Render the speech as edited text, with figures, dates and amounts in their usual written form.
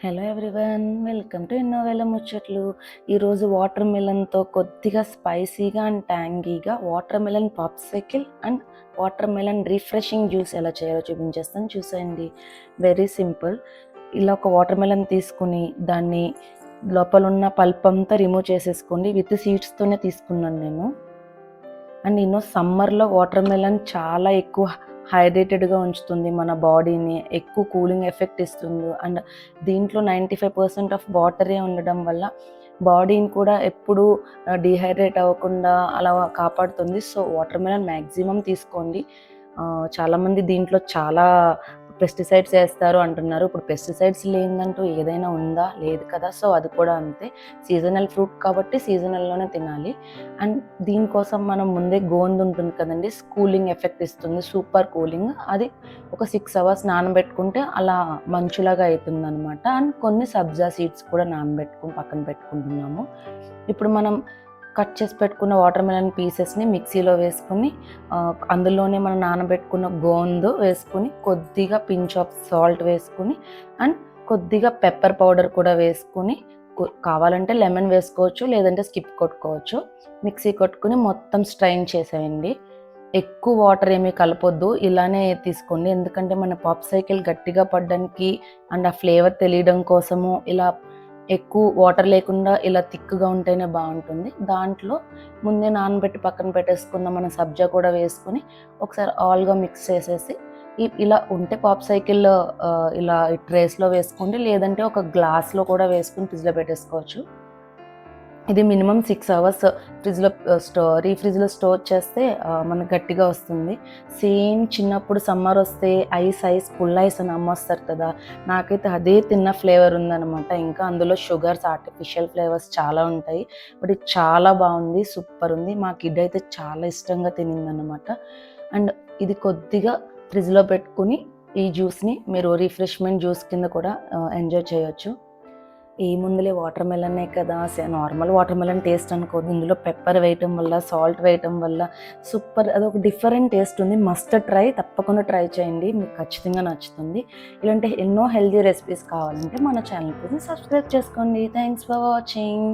Hello everyone, welcome to ఎన్నోవేల ముచ్చట్లు. ఈరోజు వాటర్ మిలన్తో కొద్దిగా స్పైసీగా అండ్ ట్యాంగీగా watermelon popsicle and watermelon refreshing juice ఎలా చేయాలో చూపించేస్తాను, చూసేయండి. Very simple. ఇలా ఒక వాటర్ మిలన్ తీసుకుని దాన్ని లోపల ఉన్న పల్ప్ అంతా రిమూవ్ చేసేసుకోండి. విత్ సీడ్స్తోనే తీసుకున్నాను నేను. అండ్ సమ్మర్లో వాటర్ మిలన్ చాలా ఎక్కువ హైడ్రేటెడ్గా ఉంచుతుంది మన బాడీని, ఎక్కువ కూలింగ్ ఎఫెక్ట్ ఇస్తుంది. అండ్ దీంట్లో 95% ఆఫ్ వాటరే ఉండడం వల్ల బాడీని కూడా ఎప్పుడూ డీహైడ్రేట్ అవ్వకుండా అలా కాపాడుతుంది. సో వాటర్ మిలన్ మ్యాక్సిమం తీసుకోండి. చాలామంది దీంట్లో చాలా పెస్టిసైడ్స్ వేస్తారు అంటున్నారు. ఇప్పుడు పెస్టిసైడ్స్ లేదంటూ ఏదైనా ఉందా? లేదు కదా. సో అది కూడా అంతే. సీజనల్ ఫ్రూట్ కాబట్టి సీజనల్లోనే తినాలి. అండ్ దీనికోసం మనం ముందే గోందు ఉంటుంది కదండి, కూలింగ్ ఎఫెక్ట్ ఇస్తుంది, సూపర్ కూలింగ్. అది ఒక 6 hours నానబెట్టుకుంటే అలా మంచులాగా అవుతుంది అనమాట. అండ్ కొన్ని సబ్జా సీడ్స్ కూడా నానబెట్టుకుని పక్కన పెట్టుకుంటున్నాము. ఇప్పుడు మనం కట్ చేసి పెట్టుకున్న వాటర్ మెలన్ పీసెస్ని మిక్సీలో వేసుకుని అందులోనే మనం నానబెట్టుకున్న గోందు వేసుకుని కొద్దిగా పించ్ ఆఫ్ సాల్ట్ వేసుకుని అండ్ కొద్దిగా పెప్పర్ పౌడర్ కూడా వేసుకుని, కావాలంటే లెమన్ వేసుకోవచ్చు, లేదంటే స్కిప్ కొట్టుకోవచ్చు. మిక్సీ కొట్టుకుని మొత్తం స్ట్రైన్ చేసేయండి. ఎక్కువ వాటర్ ఏమీ కలపొద్దు, ఇలానే తీసుకోండి. ఎందుకంటే మన పాప్సికిల్ గట్టిగా పడడానికి అండ్ ఆ ఫ్లేవర్ తెలియడం కోసము ఇలా ఎక్కువ వాటర్ లేకుండా ఇలా థిక్గా ఉంటేనే బాగుంటుంది. దాంట్లో ముందే నానబెట్టి పక్కన పెట్టేసుకున్న మన సబ్జా కూడా వేసుకొని ఒకసారి ఆల్గా మిక్స్ చేసేసి ఇలా ఉంటే పాప్సికిల్ ఇలా ట్రేస్లో వేసుకోండి, లేదంటే ఒక గ్లాస్లో కూడా వేసుకుని ఫ్రిడ్జ్లో పెట్టేసుకోవచ్చు. ఇది మినిమం 6 hours ఫ్రిడ్జ్లో రీఫ్రిడ్జ్లో స్టోర్ చేస్తే మనకు గట్టిగా వస్తుంది. సేమ్ చిన్నప్పుడు సమ్మర్ వస్తే ఐస్ పుల్ ఐస్ అని అమ్మొస్తారు కదా, నాకైతే అదే తిన్న ఫ్లేవర్ ఉందన్నమాట. ఇంకా అందులో షుగర్స్, ఆర్టిఫిషియల్ ఫ్లేవర్స్ చాలా ఉంటాయి. బట్ ఇది చాలా బాగుంది, సూపర్ ఉంది. మా కిడ్ అయితే చాలా ఇష్టంగా తినిందన్నమాట. అండ్ ఇది కొద్దిగా ఫ్రిడ్జ్లో పెట్టుకుని ఈ జ్యూస్ని మీరు రిఫ్రెష్మెంట్ జ్యూస్ కింద కూడా ఎంజాయ్ చేయొచ్చు. ఏముందులే వాటర్ మెలనే కదా, నార్మల్ వాటర్ మెలన్ టేస్ట్ అనుకోదు. ఇందులో పెప్పర్ వేయటం వల్ల, సాల్ట్ వేయటం వల్ల సూపర్, అదొక డిఫరెంట్ టేస్ట్ ఉంది. మస్ట్ ట్రై, తప్పకుండా ట్రై చేయండి, మీకు ఖచ్చితంగా నచ్చుతుంది. ఇలాంటి ఎన్నో హెల్తీ రెసిపీస్ కావాలంటే మన ఛానల్ని సబ్స్క్రైబ్ చేసుకోండి. Thanks for watching.